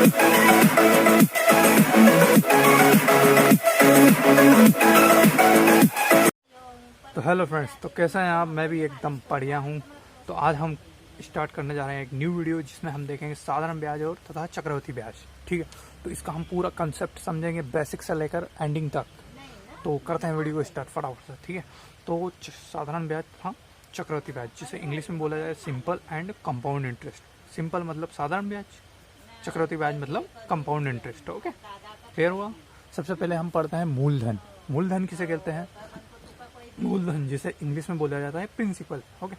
तो hello friends, तो कैसा हैं आप? मैं भी एकदम बढ़िया हूँ। तो आज हम स्टार्ट करने जा रहे हैं एक न्यू वीडियो जिसमें हम देखेंगे साधारण ब्याज और तथा चक्रवृद्धि ब्याज। ठीक है, तो इसका हम पूरा कंसेप्ट समझेंगे बेसिक से लेकर एंडिंग तक। तो करते हैं वीडियो को स्टार्ट फटाफट से। ठीक है, तो साधारण ब्याज तथा चक्रवृद्धि ब्याज, जिसे इंग्लिश में बोला जाए simple and compound interest. Simple मतलब साधारण ब्याज, चक्रवृद्धि ब्याज मतलब कंपाउंड इंटरेस्ट। ओके, क्लियर हुआ? सबसे पहले हम पढ़ते हैं मूलधन। मूलधन किसे कहते हैं? मूलधन जिसे इंग्लिश में बोला जाता है प्रिंसिपल। ओके,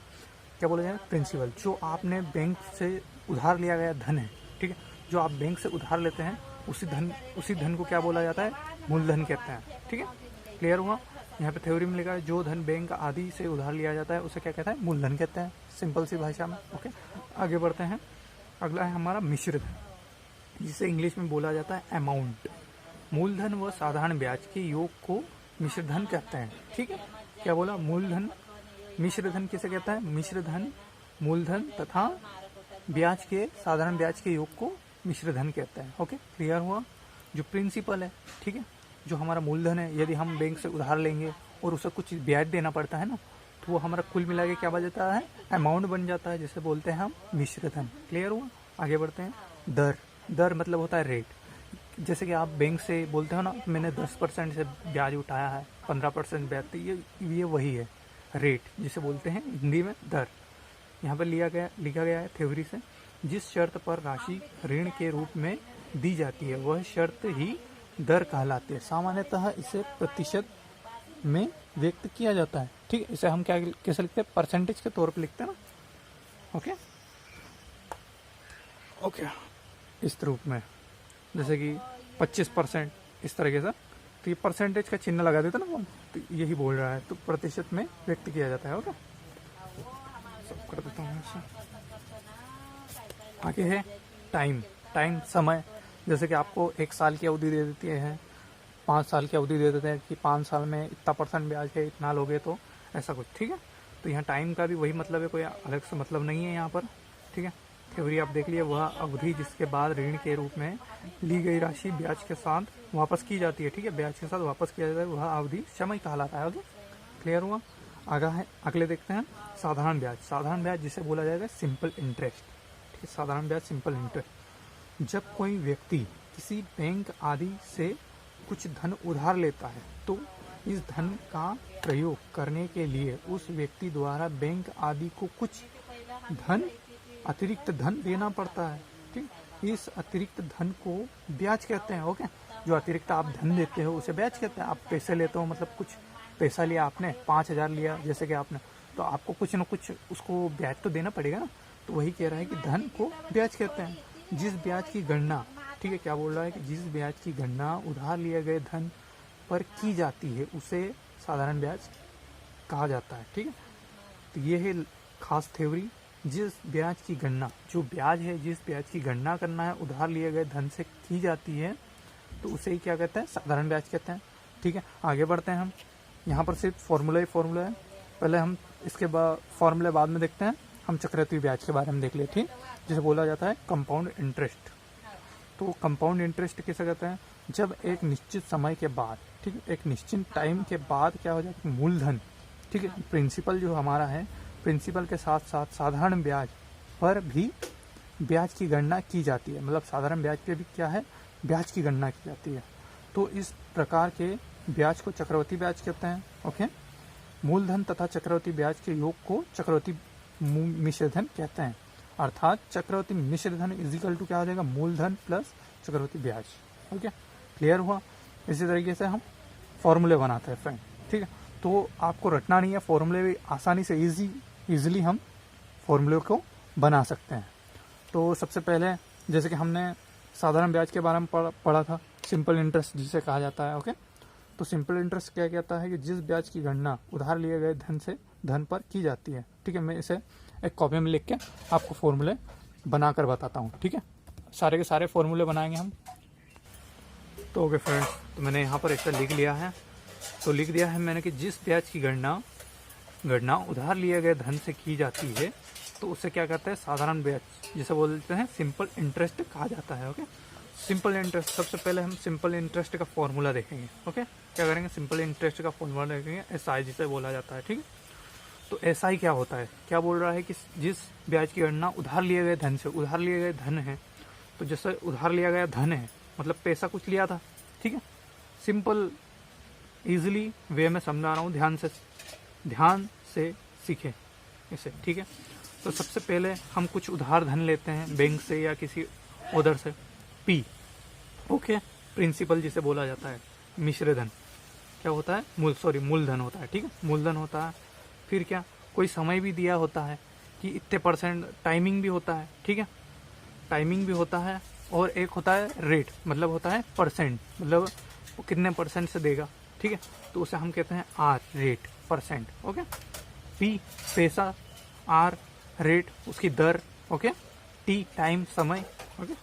क्या बोला जाए? प्रिंसिपल। जो आपने बैंक से उधार लिया गया धन है, ठीक है, जो आप बैंक से उधार लेते हैं उसी धन को क्या बोला जाता है? मूलधन कहते हैं। ठीक है, क्लियर हुआ? यहाँ पे थ्योरी में लिखा है जो धन बैंक आदि से उधार लिया जाता है उसे क्या कहता है? मूलधन कहते हैं, सिंपल सी भाषा में। ओके, आगे बढ़ते हैं। अगला है हमारा मिश्र धन, जिसे इंग्लिश में बोला जाता है अमाउंट। मूलधन व साधारण ब्याज के योग को मिश्र धन कहते हैं। ठीक है, क्या बोला? मूलधन। मिश्र धन किसे कहता है? मिश्र धन, मूलधन तथा ब्याज के, साधारण ब्याज के योग को मिश्र धन कहते हैं। ओके, क्लियर हुआ? जो प्रिंसिपल है, ठीक है, जो हमारा मूलधन है, यदि हम बैंक से उधार लेंगे और उसे कुछ ब्याज देना पड़ता है ना, तो वो हमारा कुल मिला के क्या बन जाता है? अमाउंट बन जाता है, जिसे बोलते हैं हम मिश्र धन। क्लियर हुआ? आगे बढ़ते हैं। दर। दर मतलब होता है रेट। जैसे कि आप बैंक से बोलते हो ना, मैंने 10% से ब्याज उठाया है, 15% ब्याज, तो ये वही है रेट, जिसे बोलते हैं हिंदी में दर। यहाँ पर लिखा गया है थ्योरी से, जिस शर्त पर राशि ऋण के रूप में दी जाती है वह शर्त ही दर कहलाती है। सामान्यतः इसे प्रतिशत में व्यक्त किया जाता है। ठीक है, इसे हम कैसे लिखते हैं? परसेंटेज के तौर पर लिखते हैं ना। ओके, इस रूप में, जैसे कि 25% इस तरीके से, तो ये परसेंटेज का चिन्ह लगा देता ना, तो यही बोल रहा है, तो प्रतिशत में व्यक्त किया जाता है। ओके, सब कर देता हूँ ऐसे। आगे है टाइम, समय। जैसे कि आपको 1 साल की अवधि दे देती है, 5 साल की अवधि दे देते हैं कि 5 साल में इतना % ब्याज है, इतना लोगे तो ऐसा कुछ। ठीक है, तो यहाँ टाइम का भी वही मतलब है, कोई अलग से मतलब नहीं है यहाँ पर। ठीक है, थ्योरी आप देख लिए, वह अवधि जिसके बाद ऋण के रूप में ली गई राशि ब्याज के साथ वापस की जाती है। ठीक है, ब्याज के साथ वापस किया जाता है, वह अवधि समय कहलाता है। ओके, क्लियर हुआ? अगले देखते हैं साधारण ब्याज। साधारण ब्याज जिसे बोला जाएगा सिंपल इंटरेस्ट। ठीक है, साधारण ब्याज, सिंपल इंटरेस्ट। जब कोई व्यक्ति किसी बैंक आदि से कुछ धन उधार लेता है तो इस धन का प्रयोग करने के लिए उस व्यक्ति द्वारा बैंक आदि को कुछ अतिरिक्त धन देना पड़ता है। ठीक, इस अतिरिक्त धन को ब्याज कहते हैं। ओके, जो अतिरिक्त आप धन देते हो उसे ब्याज कहते हैं। आप पैसे लेते हो, मतलब कुछ पैसा लिया आपने, 5,000 लिया जैसे कि आपने, तो आपको कुछ न कुछ उसको ब्याज तो देना पड़ेगा ना, तो वही कह रहा है कि धन को ब्याज कहते हैं। जिस ब्याज की गणना, ठीक है, क्या बोल रहा है कि जिस ब्याज की गणना उधार लिए गए धन पर की जाती है उसे साधारण ब्याज कहा जाता है। ठीक है, तो ये है खास थ्योरी। जिस ब्याज की गणना, जो ब्याज है जिस ब्याज की गणना करना है उधार लिए गए धन से की जाती है, तो उसे ही क्या कहते हैं? साधारण ब्याज कहते हैं। ठीक है, आगे बढ़ते हैं हम। यहाँ पर सिर्फ फॉर्मूला है, पहले हम इसके बाद फॉर्मूले बाद में देखते हैं। हम चक्रवृद्धि ब्याज के बारे में देख लेते हैं, जिसे बोला जाता है कंपाउंड इंटरेस्ट। तो कंपाउंड इंटरेस्ट किसे कहते हैं? जब एक निश्चित समय के बाद, ठीक है, एक निश्चित टाइम के बाद क्या हो जाता है? मूलधन, ठीक है, प्रिंसिपल जो हमारा है, प्रिंसिपल के साथ साथ साधारण ब्याज पर भी ब्याज की गणना की जाती है। मतलब साधारण ब्याज पे भी क्या है? ब्याज की गणना की जाती है। तो इस प्रकार के ब्याज को चक्रवृद्धि ब्याज कहते हैं। ओके, मूलधन तथा चक्रवृद्धि ब्याज के योग को चक्रवृद्धि मिश्र धन कहते हैं। अर्थात चक्रवृद्धि मिश्र धन इजिकल टू क्या हो जाएगा? मूलधन प्लस चक्रवृद्धि ब्याज। ओके, क्लियर हुआ? इसी तरीके से हम फॉर्मूले बनाते हैं फ्रेंड। ठीक है, तो आपको रटना नहीं है, फॉर्मूले भी आसानी से इजीली हम फॉर्मूले को बना सकते हैं। तो सबसे पहले जैसे कि हमने साधारण ब्याज के बारे में पढ़ा था, सिंपल इंटरेस्ट जिसे कहा जाता है। ओके, तो सिंपल इंटरेस्ट क्या कहता है कि जिस ब्याज की गणना उधार लिए गए धन पर की जाती है। ठीक है, मैं इसे एक कॉपी में लिख के आपको फॉर्मूले बनाकर बताता हूँ। ठीक है, सारे के सारे फॉर्मूले बनाएंगे हम। तो ओके फ्रेंड्स, तो मैंने यहाँ पर ऐसा लिख लिया है। तो लिख दिया है मैंने कि जिस ब्याज की गणना उधार लिए गए धन से की जाती है तो उसे क्या कहते हैं, साधारण ब्याज, जिसे बोलते हैं सिंपल इंटरेस्ट कहा जाता है। ओके, सिंपल इंटरेस्ट, सबसे पहले हम सिंपल इंटरेस्ट का फॉर्मूला देखेंगे। ओके, क्या करेंगे, सिंपल इंटरेस्ट का फॉर्मूला देखेंगे, SI जिसे बोला जाता है। ठीक है, तो SI क्या होता है, क्या बोल रहा है कि जिस ब्याज की गणना उधार लिए गए धन से, उधार लिए गए धन है, तो जैसे उधार लिया गया धन है मतलब पैसा कुछ लिया था। ठीक है, सिंपल इजीली वे में समझा रहा हूँ, ध्यान से सीखें इसे। ठीक है, तो सबसे पहले हम कुछ उधार धन लेते हैं बैंक से या किसी उधर से, P। ओके, प्रिंसिपल जिसे बोला जाता है, मिश्र धन क्या होता है, मूलधन होता है। ठीक है, मूलधन होता है। फिर क्या, कोई समय भी दिया होता है कि इतने %, टाइमिंग भी होता है। ठीक है, टाइमिंग भी होता है, और एक होता है रेट, मतलब होता है %, मतलब वो कितने % से देगा। ठीक है, तो उसे हम कहते हैं R, रेट, %। ओके, P पैसा, R रेट उसकी दर। ओके, T टाइम, समय। ओके,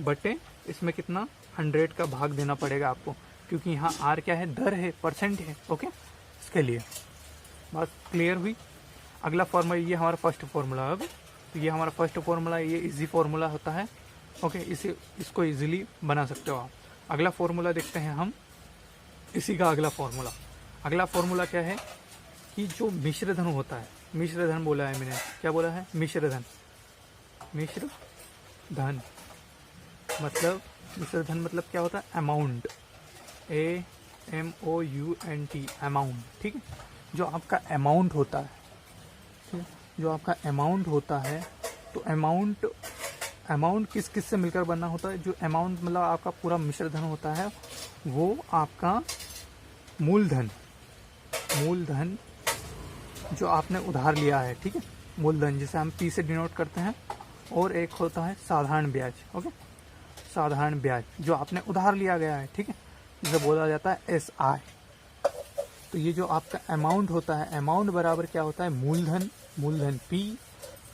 बटे इसमें कितना, 100 का भाग देना पड़ेगा आपको, क्योंकि यहाँ R क्या है, दर है, % है। ओके, इसके लिए बात क्लियर हुई। अगला फॉर्मूला, ये हमारा फर्स्ट फॉर्मूला है। तो ये हमारा फर्स्ट फॉर्मूला, ये इजी फॉर्मूला होता है। ओके, इसको इजीली बना सकते हो आप। अगला फॉर्मूला देखते हैं हम, इसी का अगला फॉर्मूला क्या है कि जो मिश्र धन होता है, मिश्र धन बोला है मैंने, क्या बोला है, मिश्र धन मतलब क्या होता है, अमाउंट, AMOUNT, अमाउंट। ठीक है, जो आपका अमाउंट होता है, ठीक है, जो आपका अमाउंट होता है, तो अमाउंट किस किस से मिलकर बनना होता है, जो अमाउंट मतलब आपका पूरा मिश्र धन होता है, वो आपका मूलधन जो आपने उधार लिया है। ठीक है, मूलधन जिसे हम P से डिनोट करते हैं, और एक होता है साधारण ब्याज। ओके, साधारण ब्याज जो आपने उधार लिया गया है। ठीक है, जिसे बोला जाता है SI। तो ये जो आपका अमाउंट होता है, अमाउंट बराबर क्या होता है, मूलधन P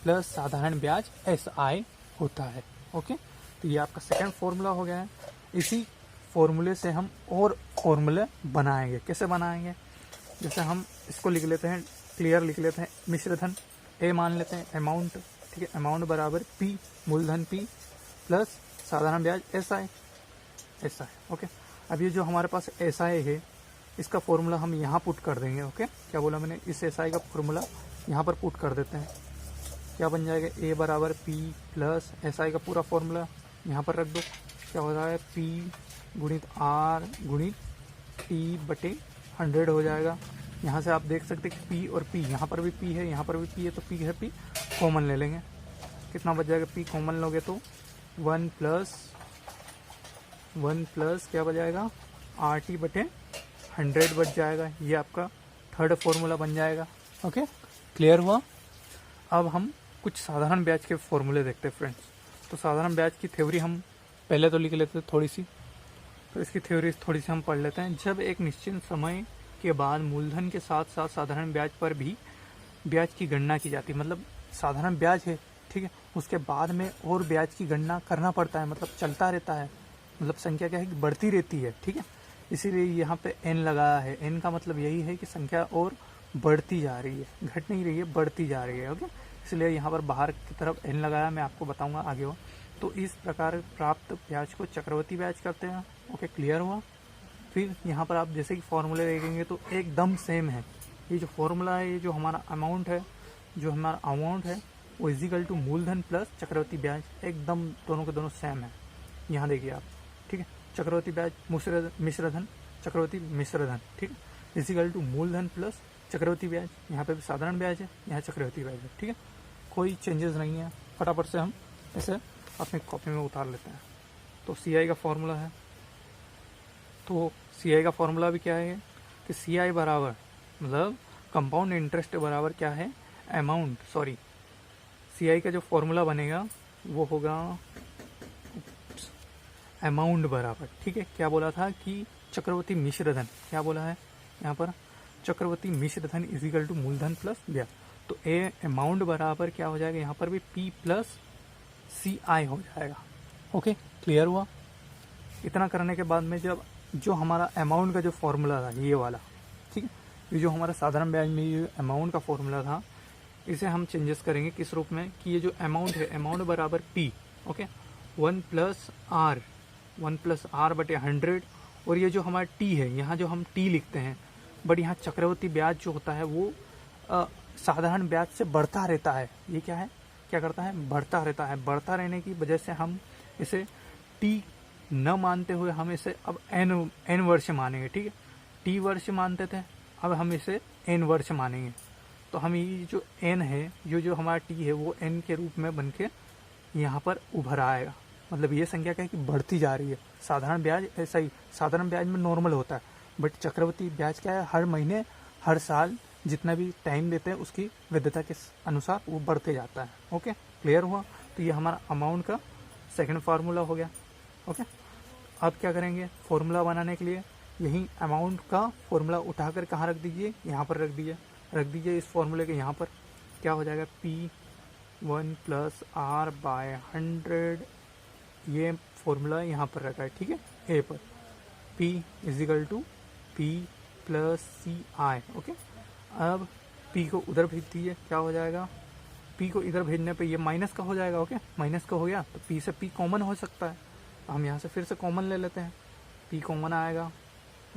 प्लस साधारण ब्याज SI होता है। ओके, तो ये आपका सेकंड फॉर्मूला हो गया है। इसी फॉर्मूले से हम और फॉर्मूले बनाएंगे। कैसे बनाएंगे, जैसे हम इसको लिख लेते हैं, क्लियर लिख लेते हैं, मिश्र धन A मान लेते हैं, अमाउंट। ठीक है, अमाउंट बराबर P, मूलधन P प्लस साधारण ब्याज SI। ओके, अब ये जो हमारे पास SI है, इसका फॉर्मूला हम यहाँ पुट कर देंगे। ओके, क्या बोला मैंने, इस SI का फॉर्मूला यहाँ पर पुट कर देते हैं। क्या बन जाएगा, A बराबर P प्लस SI का पूरा फॉर्मूला यहाँ पर रख दो। क्या हो रहा है, P गुणित R गुणित T बटे 100 हो जाएगा। यहाँ से आप देख सकते हैं कि P और P, यहाँ पर भी P है, यहाँ पर भी P है, तो P है P, कॉमन ले लेंगे। कितना बच जाएगा, P कॉमन लोगे तो 1 प्लस क्या बच जाएगा, RT बटे 100 बच जाएगा। ये आपका थर्ड फॉर्मूला बन जाएगा। ओके, क्लियर हुआ। अब हम कुछ साधारण ब्याज के फॉर्मूले देखते हैं फ्रेंड्स। तो साधारण ब्याज की थ्योरी हम पहले तो लिख लेते थे थोड़ी सी, तो इसकी थ्योरी थोड़ी सी हम पढ़ लेते हैं। जब एक निश्चित समय के बाद मूलधन के साथ साथ साधारण ब्याज पर भी ब्याज की गणना की जाती है, मतलब साधारण ब्याज है, ठीक है, उसके बाद में और ब्याज की गणना करना पड़ता है, मतलब चलता रहता है, मतलब संख्या क्या है कि बढ़ती रहती है। ठीक है, इसीलिए यहाँ पे n लगाया है। n का मतलब यही है कि संख्या और बढ़ती जा रही है, घट नहीं रही है, बढ़ती जा रही है। ओके, इसलिए यहाँ पर बाहर की तरफ n लगाया, मैं आपको बताऊंगा आगे वो। तो इस प्रकार प्राप्त ब्याज को चक्रवृद्धि ब्याज करते हैं। ओके, क्लियर हुआ। फिर यहाँ पर आप जैसे कि फॉर्मूले देखेंगे तो एकदम सेम है। ये जो फॉर्मूला है, ये जो हमारा अमाउंट है, वो इजिकल टू मूलधन प्लस चक्रवृद्धि ब्याज, एकदम दोनों के दोनों सेम है। यहाँ देखिए आप, ठीक है, चक्रवृद्धि ब्याज मिश्रधन, चक्रवृद्धि मिश्रधन, ठीक है, इजिकल टू मूलधन प्लस चक्रवृद्धि ब्याज। यहाँ पे भी साधारण ब्याज है, यहाँ चक्रवृद्धि ब्याज है। ठीक है, कोई चेंजेस नहीं है। फटाफट से हम इसे अपनी कॉपी में उतार लेते हैं। तो CI का फॉर्मूला है, तो CI का फॉर्मूला भी क्या है कि CI बराबर मतलब कंपाउंड इंटरेस्ट बराबर क्या है, CI का जो फॉर्मूला बनेगा वो होगा अमाउंट बराबर, ठीक है, क्या बोला था कि चक्रवर्ती मिश्रधन, क्या बोला है यहाँ पर, चक्रवर्ती मिश्रधन इजिकल टू मूलधन प्लस ब्याज। तो अमाउंट बराबर क्या हो जाएगा, यहाँ पर भी P प्लस CI हो जाएगा। ओके, क्लियर हुआ। इतना करने के बाद में जब जो हमारा अमाउंट का जो फॉर्मूला था ये वाला, ठीक है, ये जो हमारा साधारण ब्याज में ये अमाउंट का फॉर्मूला था, इसे हम चेंजेस करेंगे किस रूप में कि ये जो अमाउंट है, अमाउंट बराबर पी, ओके, 1+r/100, और ये जो हमारा टी है, यहाँ जो हम टी लिखते हैं, बट यहाँ चक्रवर्ती ब्याज जो होता है वो साधारण ब्याज से बढ़ता रहता है। ये क्या है, क्या करता है, बढ़ता रहता है। बढ़ता रहने की वजह से हम इसे टी न मानते हुए हम इसे अब एन वर्ष मानेंगे, ठीक है। टी वर्ष मानते थे, अब हम इसे एन वर्ष मानेंगे। तो हम ये जो एन है, ये जो हमारा टी है, वो एन के रूप में बन के यहाँ पर उभर आएगा। मतलब ये संख्या क्या है कि बढ़ती जा रही है। साधारण ब्याज ऐसा ही, साधारण ब्याज में नॉर्मल होता है, बट चक्रवर्ती ब्याज क्या है, हर महीने हर साल जितना भी टाइम देते हैं उसकी वैधता के अनुसार वो बढ़ते जाता है। ओके, क्लियर हुआ। तो ये हमारा अमाउंट का सेकंड फार्मूला हो गया। ओके, अब क्या करेंगे, फॉर्मूला बनाने के लिए यही अमाउंट का फॉर्मूला उठाकर कहाँ रख दीजिए, यहाँ पर रख दीजिए इस फॉर्मूले के यहाँ पर। क्या हो जाएगा, P1+R/100, ये फॉर्मूला यहाँ पर रखा है, ठीक है, ए पर। P = P+CI। ओके, अब P को उधर भेज दीजिए, क्या हो जाएगा, P को इधर भेजने पे ये माइनस का हो जाएगा। ओके, माइनस का हो गया तो P से P कॉमन हो सकता है, हम यहाँ से फिर से कॉमन ले लेते हैं, P कॉमन आएगा।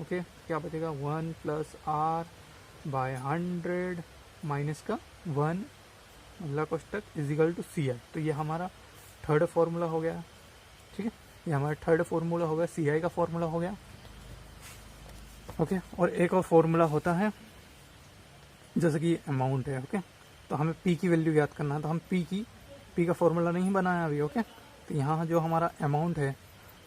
ओके, क्या बचेगा, 1+R/100 माइनस का 1 अगला कोष्टक =CI। तो ये हमारा थर्ड फार्मूला हो गया, ठीक है, ये हमारा थर्ड फार्मूला हो गया, CI का फार्मूला हो गया। ओके, और एक और फार्मूला होता है जैसे कि अमाउंट है। ओके, तो हमें P की वैल्यू याद करना है, तो हम P का फार्मूला नहीं बनाया अभी। ओके, तो यहाँ जो हमारा अमाउंट है,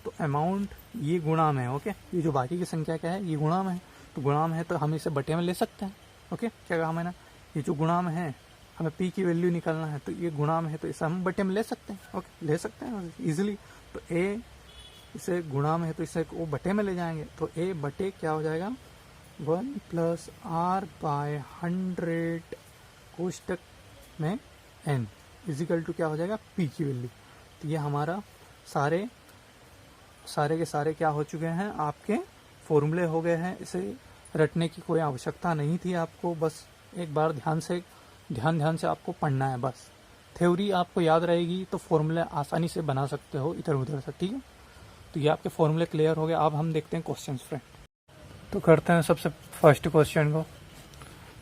तो अमाउंट ये गुणा में है। ओके, ये जो बाकी की संख्या क्या है, ये गुणा में है, तो गुणा में है तो हम इसे बटे में ले सकते हैं। ओके, क्या कहा मैंने, ये जो गुणा में है, हमें P की वैल्यू निकालना है, तो ये गुणा में है तो इसे हम बटे में ले सकते हैं। ओके, ले सकते हैं इजीली। तो A इसे गुणा में है तो इसे वो बटे में ले जाएंगे, तो A बटे क्या हो जाएगा, 1+R/100 कोष्टक में n = क्या हो जाएगा, P की वैल्यू। तो ये हमारा सारे के सारे क्या हो चुके हैं, आपके फॉर्मूले हो गए हैं। इसे रटने की कोई आवश्यकता नहीं थी आपको, बस एक बार ध्यान से आपको पढ़ना है बस। थ्योरी आपको याद रहेगी तो फॉर्मूले आसानी से बना सकते हो इधर उधर से, ठीक है। तो ये आपके फॉर्मूले क्लियर हो गए। अब हम देखते हैं क्वेश्चन फ्रेंड। तो करते हैं सबसे फर्स्ट क्वेश्चन को।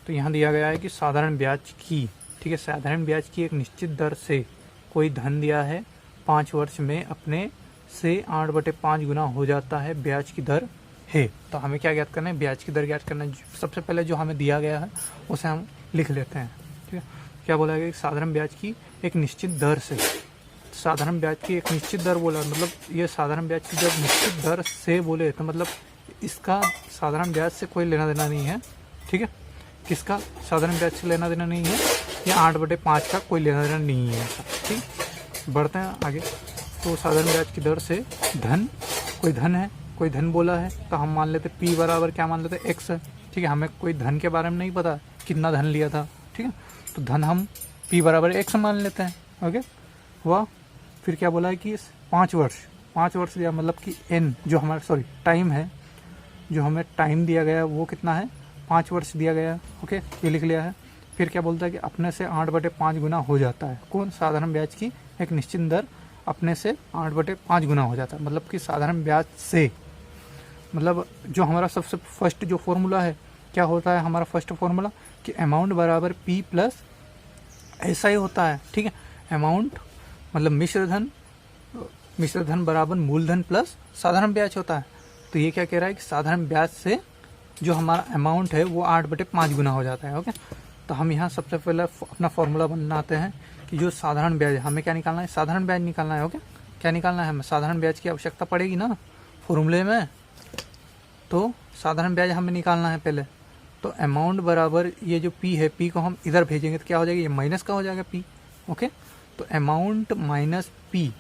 तो यहाँ दिया गया है कि साधारण ब्याज की, ठीक है, साधारण ब्याज की एक निश्चित दर से कोई धन दिया है, 5 वर्ष में अपने से 8/5 गुना हो जाता है, ब्याज की दर है। तो हमें क्या ज्ञात करना है, ब्याज की दर ज्ञात करना है। सबसे पहले जो हमें दिया गया है उसे हम लिख लेते हैं, ठीक है। क्या बोला गया, साधारण ब्याज की एक निश्चित दर से, साधारण ब्याज की एक निश्चित दर बोला, मतलब ये साधारण ब्याज की जब निश्चित दर से बोले तो मतलब इसका साधारण ब्याज से कोई लेना देना नहीं है, ठीक है। किसका साधारण ब्याज से लेना देना नहीं है, या 8/5 का कोई लेना देना नहीं है, ठीक। बढ़ते हैं आगे। तो साधारण ब्याज की दर से धन, कोई धन है, कोई धन बोला है, तो हम मान लेते P बराबर क्या मान लेते, X है, ठीक है। हमें कोई धन के बारे में नहीं पता कितना धन लिया था, ठीक है, तो धन हम P बराबर X मान लेते हैं। ओके, हुआ। फिर क्या बोला है कि 5 वर्ष दिया, मतलब कि N जो हमारा टाइम है, जो हमें टाइम दिया गया है वो कितना है, 5 वर्ष दिया गया है। ओके, ये लिख लिया है। फिर क्या बोलता है कि अपने से 8/5 गुना हो जाता है, कौन, साधारण ब्याज की एक निश्चित दर अपने से 8/5 गुना हो जाता है। मतलब कि साधारण ब्याज से, मतलब जो हमारा सबसे फर्स्ट जो फॉर्मूला है, क्या होता है हमारा फर्स्ट फॉर्मूला कि अमाउंट बराबर P प्लस ऐसा ही होता है, ठीक है। अमाउंट मतलब मिश्र धन बराबर मूलधन प्लस साधारण ब्याज होता है। तो ये क्या कह रहा है कि साधारण ब्याज से जो हमारा अमाउंट है वो 8/5 गुना हो जाता है। ओके, तो हम यहाँ सबसे पहले अपना फॉर्मूला बनाते हैं कि जो साधारण ब्याज है, हमें क्या निकालना है, साधारण ब्याज निकालना है। ओके, क्या निकालना है, हमें साधारण ब्याज की आवश्यकता पड़ेगी ना फॉर्मूले में, तो साधारण ब्याज हमें निकालना है पहले। तो अमाउंट बराबर ये जो P है, P को हम इधर भेजेंगे तो क्या हो जाएगा, ये माइनस का हो जाएगा P। ओके, तो अमाउंट माइनस P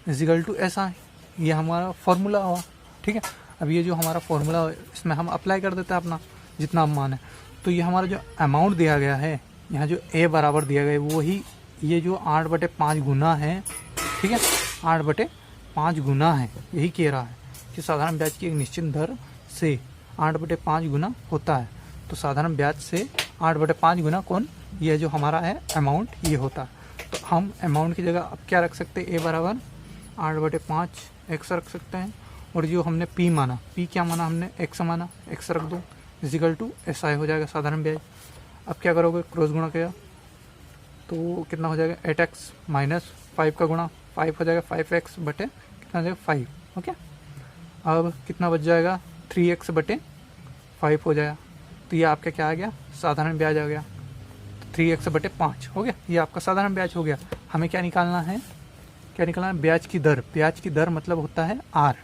= ऐसा है, ये हमारा फॉर्मूला हुआ, ठीक है। अब ये जो हमारा फॉर्मूला इसमें हम अप्लाई कर देते हैं अपना जितना हम माने। तो ये हमारा जो अमाउंट दिया गया है, यहाँ जो A बराबर दिया गया है वही ये जो 8/5 गुना है, ठीक है, 8/5 गुना है, यही कह रहा है कि साधारण ब्याज की एक निश्चित दर से 8/5 गुना होता है। तो साधारण ब्याज से 8/5 गुना कौन, ये जो हमारा है अमाउंट ये होता है। तो हम अमाउंट की जगह अब क्या रख सकते हैं, ए बराबर 8/5 एक्स रख सकते हैं। और जो हमने पी माना, पी क्या माना हमने, एक्स माना, एक्स रख दो इजिकल टू एस आई हो जाएगा साधारण ब्याज। अब क्या करोगे, क्रॉस गुणा किया तो कितना हो जाएगा 8x माइनस 5 का गुणा 5 हो जाएगा 5x बटे कितना हो जाएगा 5। ओके, अब कितना बच जाएगा 3x बटे 5 हो जाएगा। तो ये आपका क्या आ गया, साधारण ब्याज आ गया। 3x बटे 5 हो गया, ये आपका साधारण ब्याज हो गया। हमें क्या निकालना है, क्या निकालना है, ब्याज की दर। ब्याज की दर मतलब होता है आर।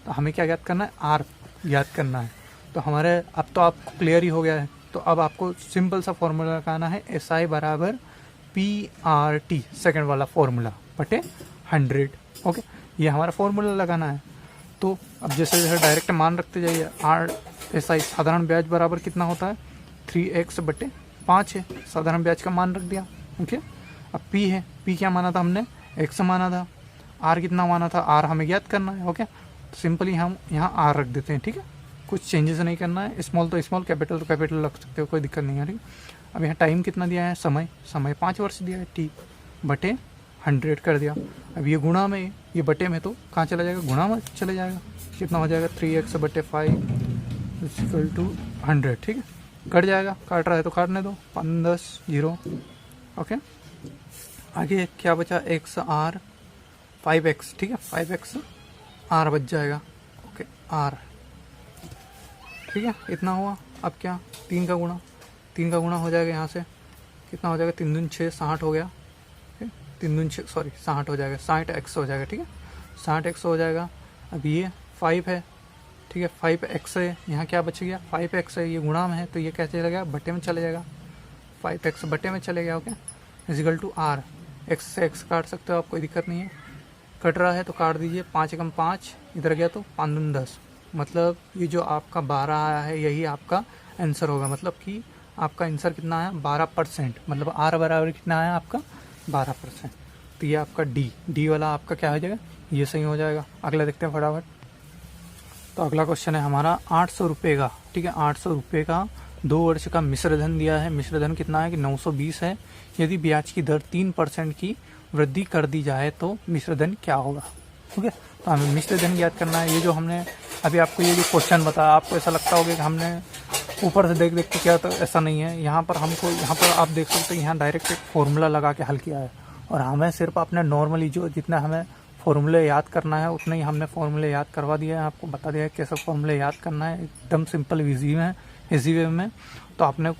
तो हमें क्या याद करना है, आर याद करना है। तो हमारे अब तो आपको क्लियर ही हो गया है। तो अब आपको सिंपल सा फॉर्मूला लगाना है, एस आई बराबर PRT सेकंड वाला फॉर्मूला बटे 100। ओके, ये हमारा फॉर्मूला लगाना है। तो अब जैसे जैसे डायरेक्ट मान रखते जाइए, आर एस आई साधारण ब्याज बराबर कितना होता है 3x बटे 5 है, साधारण ब्याज का मान रख दिया। ओके, अब P है, P क्या माना था हमने, x माना था। R कितना माना था, R हमें ज्ञात करना है। ओके, तो सिंपली हम यहाँ R रख देते हैं। ठीक है, कुछ चेंजेस नहीं करना है, स्मॉल तो स्मॉल, कैपिटल तो कैपिटल रख सकते हो, कोई दिक्कत नहीं है। ठीक, अब यहाँ टाइम कितना दिया है, समय 5 वर्ष दिया है, T बटे 100 कर दिया। अब ये गुणा में, ये बटे में तो कहाँ चला जाएगा, गुणा में चले जाएगा। कितना हो जाएगा 3x बटे 5 इक्वल टू 100। ठीक है, कट जाएगा, काट रहा है तो काटने दो, 5 10 0। ओके, आगे क्या बचा, x r 5x। ठीक है, 5x r बच जाएगा। ओके, r ठीक है, इतना हुआ। अब क्या, 3 का गुणा हो जाएगा यहाँ से, कितना हो जाएगा 3 दूनी 6 60 हो गया। 3 दूनी 6 सॉरी 60 हो जाएगा, 60x हो जाएगा। ठीक है, 60x हो जाएगा। अब ये 5 है, ठीक है, 5x है, यहाँ क्या बच गया 5x है, ये गुणा में है तो ये क्या चला गया, बटे में चले जाएगा, 5x बटे में चले गया। Okay, equal to r, x से x काट सकते हो आप, कोई दिक्कत नहीं है। कट रहा है तो काट दीजिए, 5 एकम 5 इधर गया तो 5 दूनी 10, मतलब ये जो आपका 12 आया है यही आपका आंसर होगा। मतलब कि आपका आंसर कितना है 12%, मतलब r बराबर कितना है आपका 12%। तो ये आपका डी वाला आपका क्या हो जाएगा, ये सही हो जाएगा। अगला देखते हैं फटाफट। तो अगला क्वेश्चन है हमारा 800 रुपये का। ठीक है, 800 रुपये का 2 वर्ष का मिश्र धन दिया है। मिश्र धन कितना है कि 920 है। यदि ब्याज की दर 3% की वृद्धि कर दी जाए तो मिश्र धन क्या होगा। ठीक है, तो हमें मिश्र धन याद करना है। ये जो हमने अभी आपको ये जो क्वेश्चन बताया, आपको ऐसा लगता होगा कि हमने ऊपर से देख के किया, तो ऐसा नहीं है। यहाँ पर हमको, यहाँ पर आप देख सकते हैं, यहाँ डायरेक्ट एक फॉर्मूला लगा के हल किया है। और हमें सिर्फ अपने नॉर्मली जो जितना हमें फॉर्मूले याद करना है उतने ही हमने फॉर्मूले याद करवा दिया है, आपको बता दिया है कैसे फॉर्मूले याद करना है, एकदम सिंपल इजी वे में। तो आपने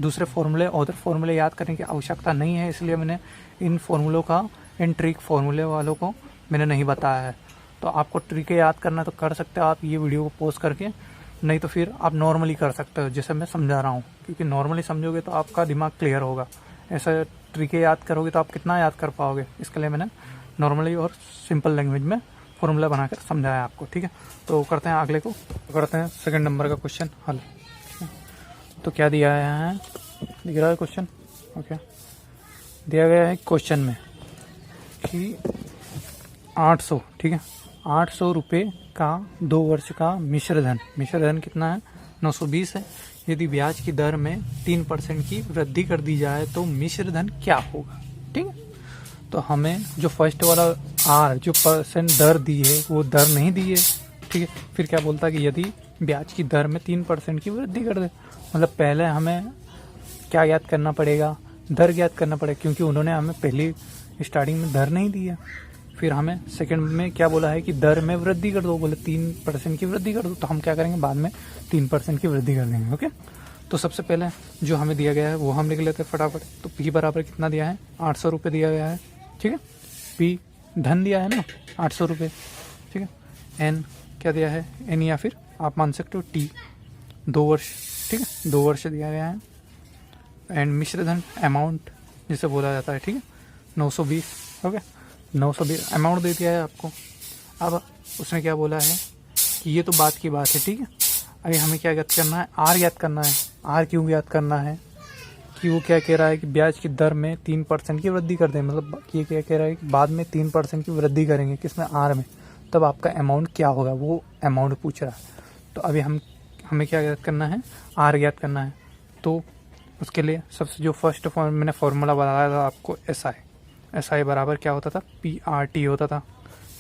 दूसरे फॉर्मूले अदर फॉर्मूले याद करने की आवश्यकता नहीं है, इसलिए मैंने इन फॉर्मूलों का, इन ट्रिक फॉर्मूले वालों को मैंने नहीं बताया है। तो आपको ट्रिक याद करना तो कर सकते हो आप ये वीडियो को पॉज करके, नहीं तो फिर आप नॉर्मली कर सकते हो जैसे मैं समझा रहा हूँ, क्योंकि नॉर्मली समझोगे तो आपका दिमाग क्लियर होगा। ऐसा ट्रिक याद करोगे तो आप कितना याद कर पाओगे, इसके लिए मैंने नॉर्मली और सिंपल लैंग्वेज में फॉर्मूला बनाकर समझाया आपको। ठीक है, तो करते हैं अगले को, करते हैं सेकंड नंबर का क्वेश्चन हल। तो क्या दिया है, दिख रहा है क्वेश्चन। ओके, दिया गया है क्वेश्चन में कि 800, ठीक है, 800 रुपये का 2 वर्ष का मिश्र धन कितना है 920 है। यदि ब्याज की दर में 3% की वृद्धि कर दी जाए तो मिश्र धन क्या होगा। ठीक है, तो हमें जो फर्स्ट वाला आर जो परसेंट दर दी है वो दर नहीं दी है। ठीक है, फिर क्या बोलता है कि यदि ब्याज की दर में 3% की वृद्धि कर दे, मतलब पहले हमें क्या याद करना पड़ेगा, दर याद करना पड़ेगा, क्योंकि उन्होंने हमें पहली स्टार्टिंग में दर नहीं दी है। फिर हमें सेकंड में क्या बोला है कि दर में वृद्धि कर दो, बोले 3% की वृद्धि कर दो, तो हम क्या करेंगे बाद में 3% की वृद्धि कर देंगे। ओके, तो सबसे पहले जो हमें दिया गया है वो हम लिख लेते हैं फटाफट। तो पी बराबर कितना दिया है 800 रुपये दिया गया है। ठीक है, पी धन दिया है ना 800 रुपये। ठीक है, एन क्या दिया है, एन या फिर आप मान सकते हो टी 2 वर्ष। ठीक है, 2 वर्ष दिया गया है। एंड मिश्र धन अमाउंट जिसे बोला जाता है, ठीक है 920। ओके, 920 अमाउंट दे दिया है आपको। अब उसने क्या बोला है कि ये तो बात की बात है। ठीक है, अभी हमें क्या याद करना है, आर याद करना है। आर क्यों याद करना है कि वो क्या कह रहा है कि ब्याज की दर में 3% की वृद्धि कर दें, मतलब ये क्या कह रहा है कि बाद में 3% की वृद्धि करेंगे किसमें, आर में, तब आपका अमाउंट क्या होगा, वो अमाउंट पूछ रहा है। तो अभी हमें क्या याद करना है, आर याद करना है। तो उसके लिए सबसे जो फर्स्ट मैंने फॉर्मूला बताया था आपको एस आई बराबर क्या होता था, PRT होता था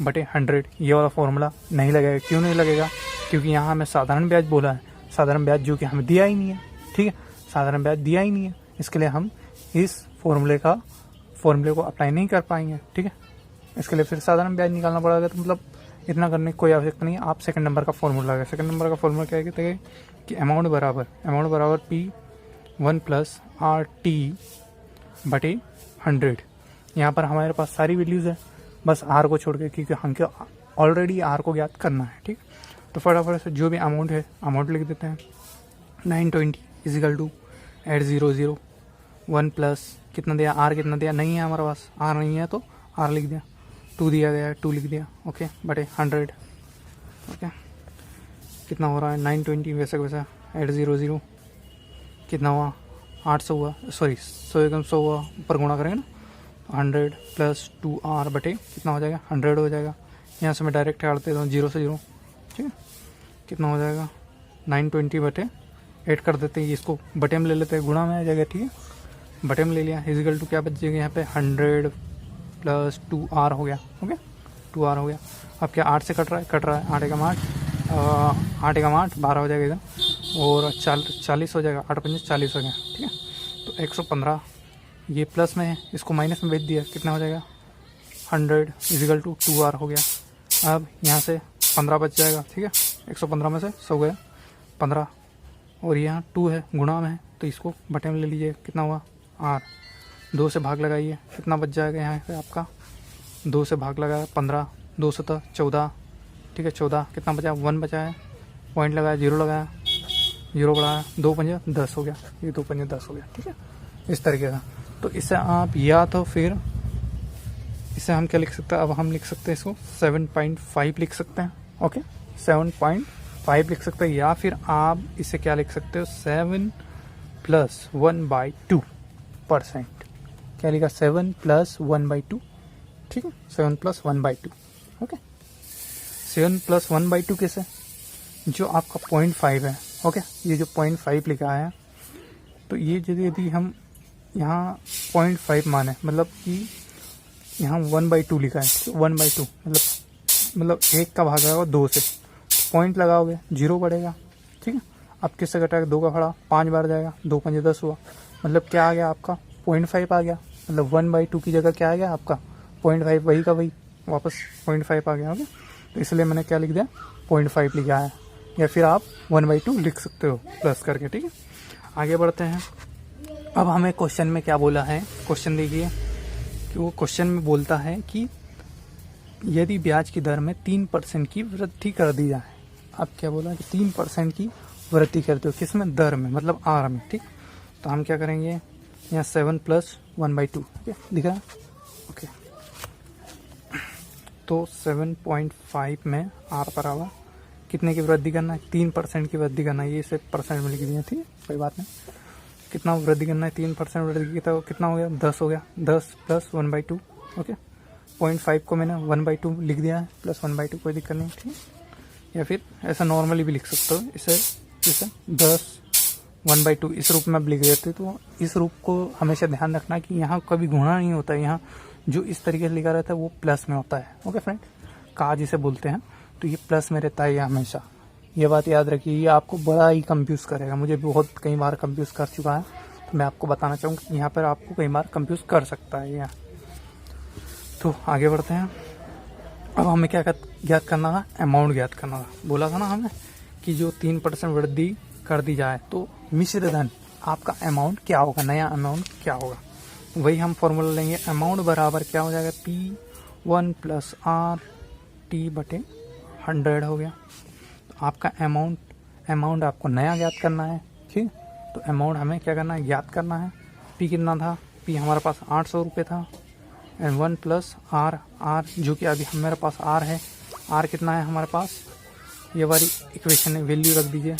बटे 100। ये वाला फॉर्मूला नहीं लगेगा। क्यों नहीं लगेगा? क्योंकि यहाँ हमें साधारण ब्याज बोला है, साधारण ब्याज जो कि हमें दिया ही नहीं है। ठीक है, साधारण ब्याज दिया ही नहीं है, इसके लिए हम इस फॉर्मूले को अप्लाई नहीं कर पाएंगे। ठीक है, इसके लिए फिर साधारण ब्याज निकालना पड़ेगा। तो मतलब इतना करने की कोई आवश्यकता नहीं है। आप सेकंड नंबर का फॉर्मूला लगाए। सेकंड नंबर का फॉर्मूला क्या कहते हैं कि अमाउंट बराबर P1 + RT बटे 100। यहाँ पर हमारे पास सारी वैल्यूज़ है, बस R को छोड़ के, क्योंकि हमको ऑलरेडी R को ज्ञात करना है। ठीक, तो फटाफट से जो भी अमाउंट है अमाउंट लिख देते हैं। 920 = 800 1 प्लस कितना दिया, R कितना दिया, नहीं है हमारे पास, R नहीं है तो R लिख दिया। 2 दिया गया है, 2 लिख दिया। ओके, बटे 100। ओके, कितना हो रहा है 920 वैसे वैसा 800 कितना हुआ 800 हुआ, सॉरी 100 हुआ, ऊपर गुणा करेंगे ना, 100 + 2R बटे कितना हो जाएगा 100 हो जाएगा। यहाँ से मैं डायरेक्ट काट देता हूँ 0 से 0। ठीक है, कितना हो जाएगा 920 बटे 8 कर देते हैं, इसको बटे में ले लेते हैं, गुणा में आ जाएगा। ठीक है, बटे में ले लिया, = क्या बचेगा यहाँ पे 100 + 2R हो गया। ओके, 2R हो गया। अब क्या 8 से कट रहा है 8 एकम 8, 8 एकम 8 12 हो जाएगा इधर, और 40 हो जाएगा, 8 × 5 = 40 हो गया। ठीक है, तो 115 ये प्लस में है, इसको माइनस में भेज दिया, कितना हो जाएगा 100 = 2R हो गया। अब यहाँ से 15 बच जाएगा। ठीक है, 115 में से 100 गया 15, और यहाँ 2 है गुणा में है, तो इसको बटे में ले लीजिए, कितना हुआ R। 2 से भाग लगाइए, कितना बच जाएगा यहाँ पे आपका, 2 से भाग लगाया 15, 2 से 14। ठीक है, 14 कितना बचा 1 बचा है, पॉइंट लगाया 0 लगाया, 0 बढ़ाया, 2 × 5 = 10 हो गया, ये 2 × 5 = 10 हो गया। ठीक है, इस तरीके का। तो इससे आप या तो फिर इसे हम क्या लिख सकते हैं, अब हम लिख सकते हैं इसको 7.5 लिख सकते हैं। ओके, 7.5 लिख सकते हैं, या फिर आप इसे क्या लिख सकते हो 7 + 1/2%। क्या लिखा 7 + 1/2। ठीक है, 7 + 1/2। ओके, 7 + 1/2 कैसे, जो आपका 0.5 है। ओके, ये जो 0.5 लिखा है, तो ये यदि हम यहाँ 0.5 माने, मतलब कि यहाँ 1/2 लिखा है, 1/2 मतलब 1 का भाग आएगा 2 से, पॉइंट लगाओगे 0 बढ़ेगा। ठीक है, अब किससे घटाएगा, 2 का फड़ा 5 बार जाएगा, 2 × 5 = 10 हुआ, मतलब क्या आ गया आपका 0.5 आ गया, मतलब 1/2 की जगह क्या आ गया आपका 0.5, वही का वही वापस 0.5 आ गया। ओके, तो इसलिए मैंने क्या लिख दिया 0.5 लिखा है, या फिर आप 1/2 लिख सकते हो प्लस करके। ठीक है, आगे बढ़ते हैं। अब हमें क्वेश्चन में क्या बोला है, क्वेश्चन देखिए कि वो क्वेश्चन में बोलता है कि यदि ब्याज की दर में 3% की वृद्धि कर दी जाए। अब क्या बोला कि 3% की वृद्धि करते हो, किसमें, दर में, मतलब R में। ठीक, तो हम क्या करेंगे, यहाँ 7 + 1/2 दिख रहा है। ओके, तो 7.5 में R बराबर कितने की वृद्धि करना है, 3% की वृद्धि करना है, ये सिर्फ परसेंट में लिख दिया। ठीक है, कोई बात नहीं, कितना वृद्धि करना है 3% वृद्धि की, तो कितना हो गया 10 हो गया, 10 + 1/2। ओके, 0.5 को मैंने 1/2 लिख दिया है, + 1/2, कोई दिक्कत नहीं। ठीक, या फिर ऐसा नॉर्मली भी लिख सकते हो, इसे 10 1/2 इस रूप में अब लिख देते। तो इस रूप को हमेशा ध्यान रखना कि यहाँ कभी गुणा नहीं होता है, यहाँ जो इस तरीके से लिखा रहता है वो प्लस में होता है। ओके फ्रेंड, का जिसे बोलते हैं, तो ये प्लस में रहता है ये हमेशा, ये बात याद रखिए, ये आपको बड़ा ही कंफ्यूज करेगा, मुझे बहुत कई बार कंफ्यूज कर चुका है, तो मैं आपको बताना चाहूँगा कि यहाँ पर आपको कई बार कंफ्यूज कर सकता है ये। तो आगे बढ़ते हैं। अब हमें क्या ज्ञात करना था, अमाउंट ज्ञात करना था। बोला था ना हमें कि जो 3% वृद्धि कर दी जाए तो मिश्र धन आपका अमाउंट क्या होगा, नया अमाउंट क्या होगा, वही हम फॉर्मूला लेंगे। अमाउंट बराबर क्या हो जाएगा, P1 + RT बटे 100 हो गया। आपका अमाउंट आपको नया ज्ञात करना है। ठीक, तो अमाउंट हमें क्या करना है, ज्ञात करना है। P कितना था, P हमारे पास 800 रुपये था, एंड 1 + R जो कि अभी हमारे पास R है, R कितना है हमारे पास, ये वाली इक्वेशन है, वैल्यू रख दीजिए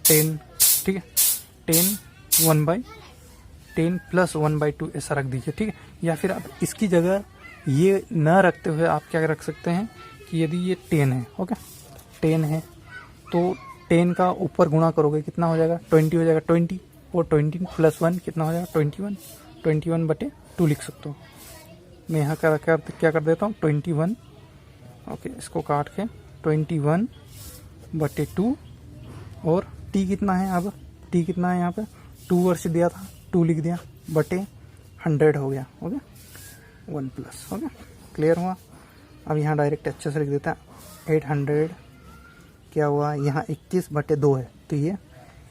10। ठीक है, 10 1/10 + 1/2 ऐसा रख दीजिए। ठीक है, या फिर आप इसकी जगह ये न रखते हुए आप क्या रख सकते हैं कि यदि ये 10 है, ओके 10 है, तो 10 का ऊपर गुणा करोगे कितना हो जाएगा, 20 हो जाएगा। वो 20 + 1 कितना हो जाएगा 21, 21/2 लिख सकते हो। मैं यहाँ क्या कर देता हूँ 21, ओके, इसको काट के 21/2 और टी कितना है, अब टी कितना है यहाँ पे 2 वर्ष दिया था, 2 लिख दिया, बटे 100 हो गया, ओके, 1+, ओके, क्लियर हुआ। अब यहाँ डायरेक्ट अच्छे से लिख देता है 800 क्या हुआ, यहाँ 21/2 है, तो ये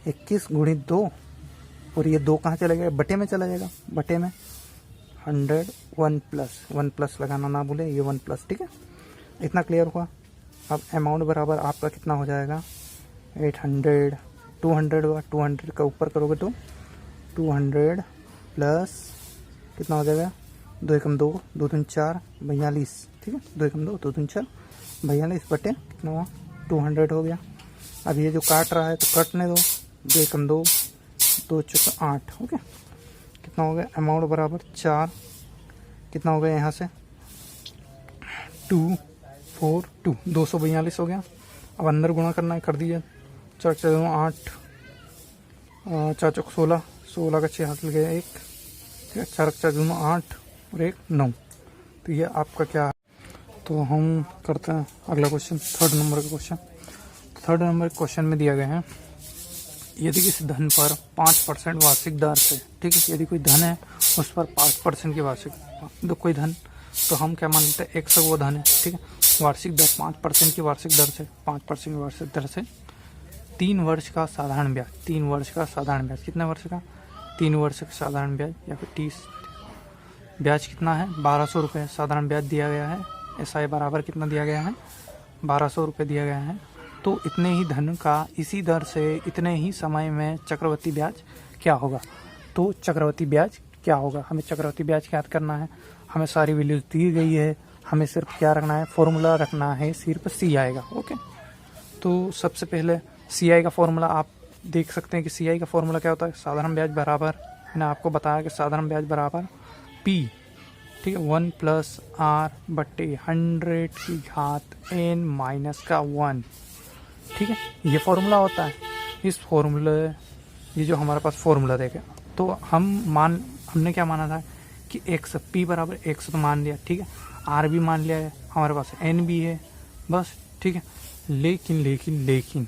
21 × 2 और ये 2 कहाँ चला गया, बटे में चला जाएगा, बटे में 100 1+, लगाना ना भूले, ये 1+, ठीक है, इतना क्लियर हुआ। अब अमाउंट बराबर आपका कितना हो जाएगा 800, 200 हुआ, 200 का ऊपर करोगे तो 200 प्लस कितना हो जाएगा 2 × 2, 2 × 4 42, ठीक है, 2 × 2, 2 × 4 42 बटे कितना हुआ 200 हो गया। अब ये जो काट रहा है तो कटने दो, 2 × 2, 2 × 8, ओके, कितना हो गया अमाउंट बराबर 4, कितना हो गया यहाँ से 242, 242 हो गया। अब अंदर गुणा करना है, कर दीजिए, 4 × 2 8, 4 × 16, 16 का 6 हाथ लग गया 1, ठीक है, 4 × 2 8 और 1 9, तो ये आपका क्या है। तो हम करते हैं अगला क्वेश्चन, 3rd नंबर का क्वेश्चन। 3rd नंबर के क्वेश्चन में दिया गया है, यदि किसी धन पर 5% वार्षिक दर से, ठीक है, यदि कोई धन है उस पर 5% की वार्षिक, तो कोई धन, तो हम क्या मान लेते हैं एक से वो धन है, ठीक है, वार्षिक दर 5% की वार्षिक दर से, 5% की वार्षिक दर से 3 वर्ष का साधारण ब्याज, 3 वर्ष का साधारण ब्याज, कितने वर्ष का 3 वर्ष का साधारण ब्याज या फिर 30, ब्याज कितना है 1200 रुपये साधारण ब्याज दिया गया है। SI बराबर कितना दिया गया है 1200 रुपये दिया गया है। तो इतने ही धन का इसी दर से इतने ही समय में चक्रवृद्धि ब्याज क्या होगा। तो चक्रवृद्धि ब्याज क्या होगा, हमें चक्रवृद्धि ब्याज याद करना है, हमें सारी वैल्यूज दी गई है, हमें सिर्फ क्या रखना है फॉर्मूला रखना है, सिर्फ सी आएगा, ओके। तो सबसे पहले CI का फॉर्मूला आप देख सकते हैं कि CI का फॉर्मूला क्या होता है, साधारण ब्याज बराबर, मैंने आपको बताया कि साधारण ब्याज बराबर P, ठीक है, 1 + R/100⁻n-1, ठीक है, ये फॉर्मूला होता है। इस फॉर्मूले, ये जो हमारे पास फॉर्मूला देगा, तो हमने क्या माना था कि x P बराबर 100 तो मान लिया, ठीक है, R भी मान लिया है, हमारे पास N भी है, बस, ठीक है। लेकिन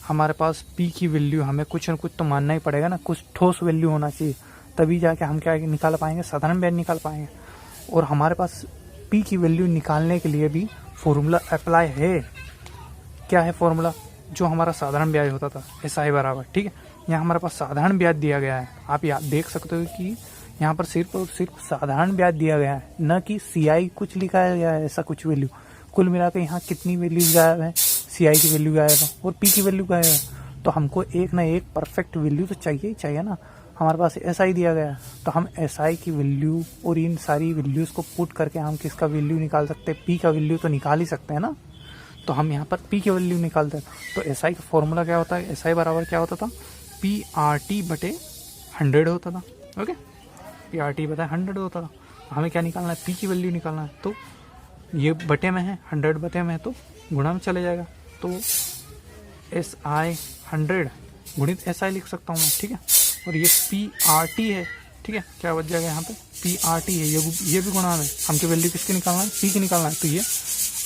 हमारे पास P की वैल्यू हमें कुछ न कुछ तो मानना ही पड़ेगा ना, कुछ ठोस वैल्यू होना चाहिए, तभी जाके हम क्या निकाल पाएंगे, साधारण ब्याज निकाल पाएंगे। और हमारे पास P की वैल्यू निकालने के लिए भी फॉर्मूला अप्लाई है। क्या है फॉर्मूला, जो हमारा साधारण ब्याज होता था SI बराबर, ठीक है, यहाँ हमारे पास साधारण ब्याज दिया गया है। आप देख सकते हो कि यहाँ पर सिर्फ और सिर्फ साधारण ब्याज दिया गया है, न कि CI कुछ लिखा गया है, ऐसा कुछ वैल्यू। कुल मिलाकर यहाँ कितनी वैल्यूज गायब है, CI की वैल्यू गायब है और P की वैल्यू गायब है। तो हमको एक ना एक परफेक्ट वैल्यू तो चाहिए ही चाहिए ना। हमारे पास SI दिया गया है, तो हम SI की वैल्यू और इन सारी वैल्यूज़ को पुट करके हम किसका वैल्यू निकाल सकते हैं, P का वैल्यू तो निकाल ही सकते हैं ना। तो हम यहाँ पर P की वैल्यू निकालते हैं। तो SI का फॉर्मूला क्या होता है, SI बराबर क्या होता था, PRT/100 होता था, ओके, PRT/100 होता था। हमें क्या निकालना है, P की वैल्यू निकालना है। तो ये बटे में है, 100 बटे में है, तो गुणा में चले जाएगा। तो SI 100 गुणित SI लिख सकता हूँ मैं, ठीक है। और ये PRT है, ठीक है, क्या बच जाएगा यहाँ पे, PRT है, ये भी गुणा में, हमको वैल्यू किसकी निकालना है, P की निकालना है। तो ये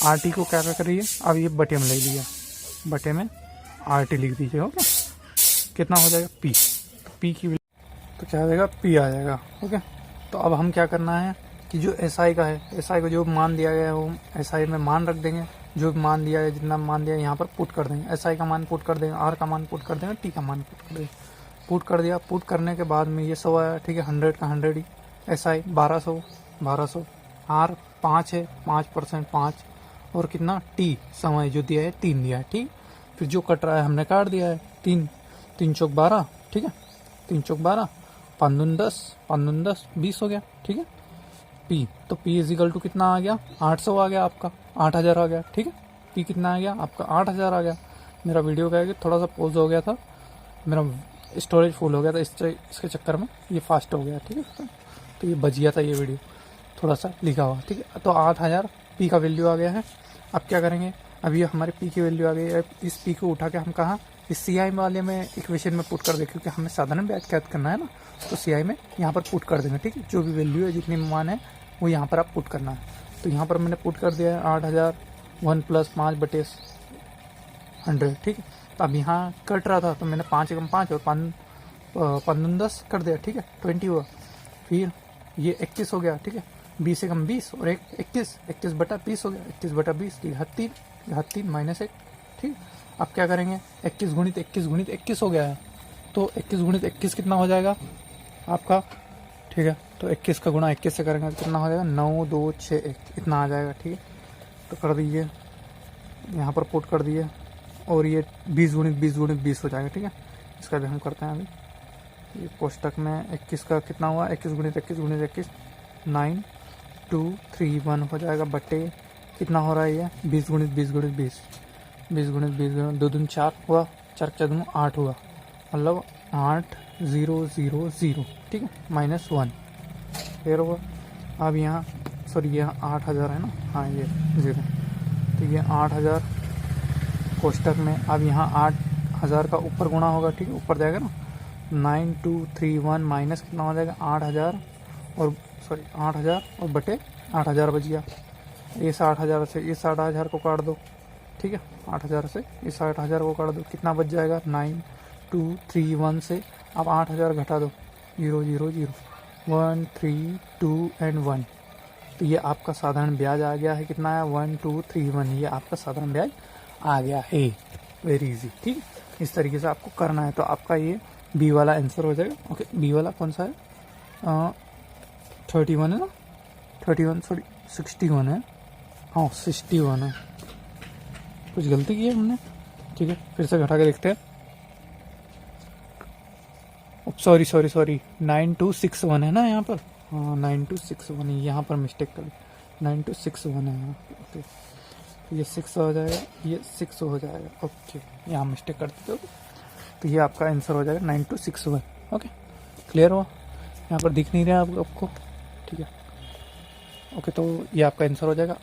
RT को क्या कर रही है, अब ये बटे में ले लिया, बटे में RT लिख दीजिए, ओके। कितना हो जाएगा P, तो P की वैल्यू तो क्या आ जाएगा, P आ जाएगा, ओके। तो अब हम क्या करना है कि जो SI का है, SI को जो मान दिया गया है वो SI में मान रख देंगे, जो मान दिया है, जितना मान दिया है यहाँ पर पुट कर देंगे। SI का मान पुट कर देंगे, R का मान पुट कर देंगे, T का मान पुट कर देंगे। पुट कर दिया, पुट करने के बाद में ये 100 आया, ठीक है, 100 का 100 ही, SI 1200, R 5 है, 5% 5, और कितना T समय जो दिया है 3 दिया है, ठीक। फिर जो कट रहा है हमने काट दिया है, 3 चौक 12, ठीक है, 3 चौक 12, 5 दूनी 10, 5 दूनी 10, 20 हो गया, ठीक है। P, तो P = कितना आ गया, 800 आ गया आपका, 8000 आ गया, ठीक है। P कितना आ गया आपका, 8000 आ गया। मेरा वीडियो क्या है कि थोड़ा सा पॉज हो गया था, मेरा स्टोरेज फुल हो गया था, इसके चक्कर में ये फास्ट हो गया, ठीक है। तो ये बच गया था ये वीडियो थोड़ा सा लिखा हुआ, ठीक है। तो 8000 P का वैल्यू आ गया है। अब क्या करेंगे, अब ये हमारे P की वैल्यू आ गई है, इस P को उठा के हम कहाँ इस सी आई वाले में इक्वेशन में पुट कर दे, क्योंकि हमें साधारण ब्याज कैद करना है ना, तो सी आई में यहाँ पर पुट कर देंगे। ठीक है, जो भी वैल्यू है, जितनी मान है, वो यहाँ पर आप पुट करना है। तो यहाँ पर मैंने पुट कर दिया है 8000 1 + 5/100। ठीक है, तो अब यहाँ कट रहा था तो मैंने 5 × 5 और 5 10 कर दिया। ठीक है, 20 हुआ। फिर ये 21 हो गया। ठीक है, 20 × 20 और 21 21/20 हो गया। 21/20 की घात 3 -1। ठीक, अब क्या करेंगे, 21 × 21 × 21 हो गया है, तो 21 × 21 कितना हो जाएगा आपका। ठीक है, तो 21 का गुणा 21 से करेंगे तो कितना हो जाएगा, 9 2 6 1 इतना आ जाएगा। ठीक है, तो कर दीजिए, यहाँ पर पुट कर दिए, और ये 20 × 20 × 20 हो जाएगा। ठीक है, इसका भी हम करते हैं अभी। ये कोष्टक में 21 का कितना हुआ, 21 × 21 × 21 9231 हो जाएगा, बटे कितना हो रहा है ये 20 × 20 × 20 20 × 20 2 दूनी 4 हुआ, 4 × 4 8 हुआ, मतलब 8000। ठीक है, -1 फिर हुआ। अब यहाँ सॉरी यहाँ 8000 है ना, हाँ ये 0, तो ये 8000 कोष्टक में। अब यहाँ 8000 का ऊपर गुणा होगा। ठीक है, ऊपर जाएगा ना, 9231 माइनस कितना हो जाएगा 8000 और 8000 और बटे 8000 बच गया। इस 8000 से इस 8000 को काट दो। ठीक है, 8000 से इस 8000 को काट दो, कितना बच जाएगा 9231 से अब 8000 घटा दो, 0 0 0 1 3 2 एंड 1। तो ये आपका साधारण ब्याज आ गया है, कितना है 1231। ये आपका साधारण ब्याज आ गया है, वेरी इजी। ठीक है, इस तरीके से आपको करना है, तो आपका ये बी वाला आंसर हो जाएगा। ओके, बी वाला कौन सा है, 31 है ना, 31 सॉरी 61 है, हाँ 61 है, कुछ गलती की है हमने। ठीक है, फिर से घटा के देखते हैं। सॉरी 9261 है ना यहाँ पर, हाँ 9261 यहाँ पर मिस्टेक कर, 9261 है। ओके, ये 6 हो जाएगा, ये 6 हो जाएगा। ओके, यहाँ मिस्टेक कर देते हो, तो ये आपका आंसर हो जाएगा 9261। ओके, क्लियर हुआ, यहाँ पर दिख नहीं रहा आपको। ठीक है, ओके, तो ये आपका आंसर हो जाएगा।